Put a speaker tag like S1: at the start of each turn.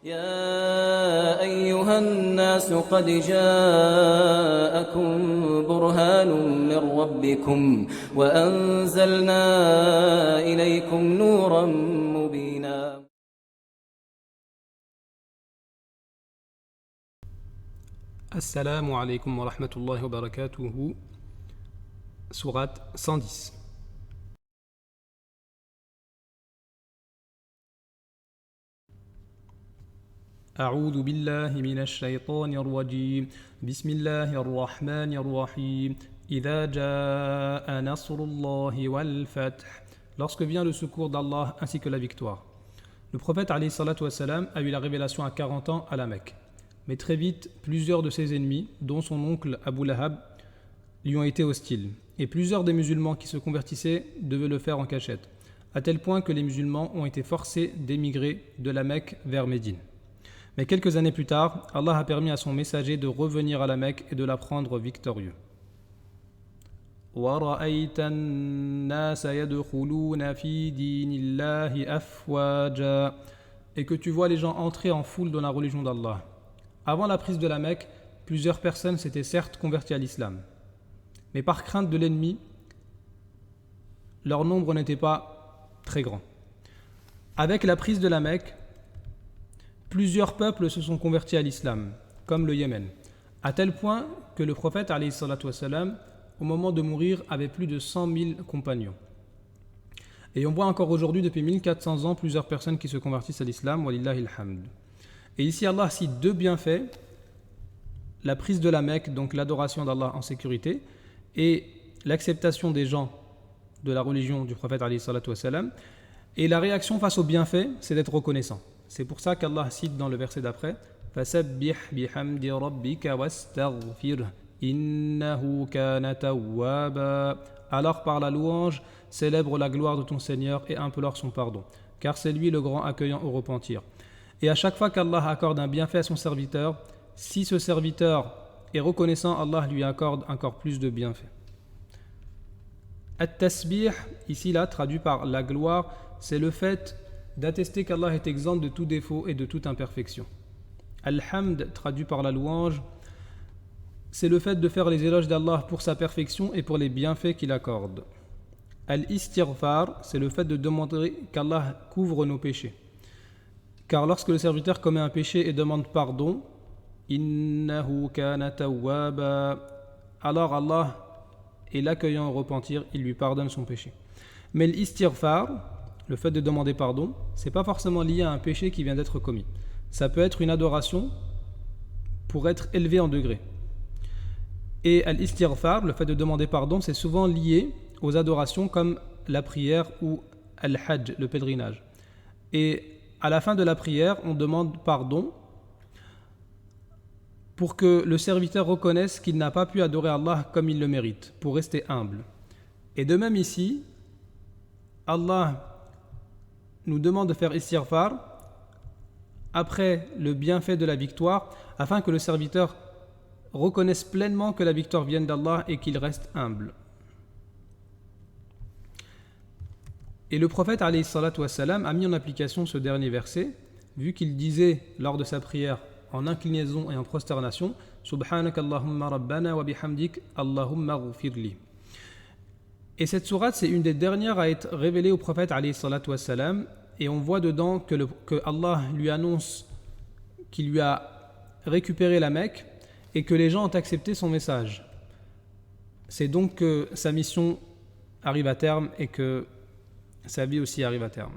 S1: يا أيها الناس قد جاءكم برهان من ربكم وأنزلنا إليكم نورا مبينا.
S2: Assalamu alaikum wa rahmatullahi wa barakatuhu. Sourate 110. أعوذ بالله من الشيطان الرجيم. بسم الله الرحمن الرحيم. إذا جاء نصر الله والفتح. Lorsque vient le secours d'Allah ainsi que la victoire. Le prophète alayhi salatu wassalam a eu la révélation à 40 ans à la Mecque. Mais très vite, plusieurs de ses ennemis, dont son oncle Abu Lahab, lui ont été hostiles. Et plusieurs des musulmans qui se convertissaient devaient le faire en cachette, à tel point que les musulmans ont été forcés d'émigrer de la Mecque vers Médine. Mais quelques années plus tard, Allah a permis à son messager de revenir à la Mecque et de la prendre victorieux. وَرَأَيْتَ النَّاسَ يَدْخُلُونَ فِي دِينِ اللَّهِ أَفْوَاجًا. Et que tu vois les gens entrer en foule dans la religion d'Allah. Avant la prise de la Mecque, plusieurs personnes s'étaient certes converties à l'islam. Mais par crainte de l'ennemi, leur nombre n'était pas très grand. Avec la prise de la Mecque, plusieurs peuples se sont convertis à l'islam, comme le Yémen, à tel point que le prophète, alayhi salatu wassalam, au moment de mourir, avait plus de 100 000 compagnons. Et on voit encore aujourd'hui, depuis 1400 ans, plusieurs personnes qui se convertissent à l'islam, walillahi alhamd. Et ici, Allah cite deux bienfaits, la prise de la Mecque, donc l'adoration d'Allah en sécurité, et l'acceptation des gens de la religion du prophète alayhi salatu wassalam. Et la réaction face aux bienfaits, c'est d'être reconnaissant. C'est pour ça qu'Allah cite dans le verset d'après فَسَبِّحْ بِحَمْدِ رَبِّكَ وَاسْتَغْفِرْهُ إِنَّهُ كَانَ تَوَّابًا. Alors par la louange, célèbre la gloire de ton Seigneur et implore son pardon, car c'est lui le grand accueillant au repentir. Et à chaque fois qu'Allah accorde un bienfait à son serviteur, si ce serviteur est reconnaissant, Allah lui accorde encore plus de bienfaits. At-tasbih, ici là, traduit par la gloire, c'est le fait d'attester qu'Allah est exempt de tout défaut et de toute imperfection. Al-hamd, traduit par la louange, c'est le fait de faire les éloges d'Allah pour sa perfection et pour les bienfaits qu'il accorde. Al-istighfar, c'est le fait de demander qu'Allah couvre nos péchés. Car lorsque le serviteur commet un péché et demande pardon, innahu kana tawwaba, alors Allah est l'accueillant au repentir, il lui pardonne son péché. Mais l'istighfar, le fait de demander pardon, c'est pas forcément lié à un péché qui vient d'être commis. Ça peut être une adoration pour être élevé en degré. Et al-istighfar, le fait de demander pardon, c'est souvent lié aux adorations comme la prière ou al-hajj, le pèlerinage. Et à la fin de la prière, on demande pardon pour que le serviteur reconnaisse qu'il n'a pas pu adorer Allah comme il le mérite, pour rester humble. Et de même ici, Allah nous demande de faire istighfar après le bienfait de la victoire, afin que le serviteur reconnaisse pleinement que la victoire vient d'Allah et qu'il reste humble. Et le prophète alayhi salatu wassalam a mis en application ce dernier verset, vu qu'il disait lors de sa prière en inclinaison et en prosternation Subhanaka Allahumma Rabbana wa bihamdik Allahumma ghfirli. Et cette sourate, c'est une des dernières à être révélée au prophète alayhi salatu wassalam, et on voit dedans que Allah lui annonce qu'il lui a récupéré la Mecque et que les gens ont accepté son message. C'est donc que sa mission arrive à terme et que sa vie aussi arrive à terme.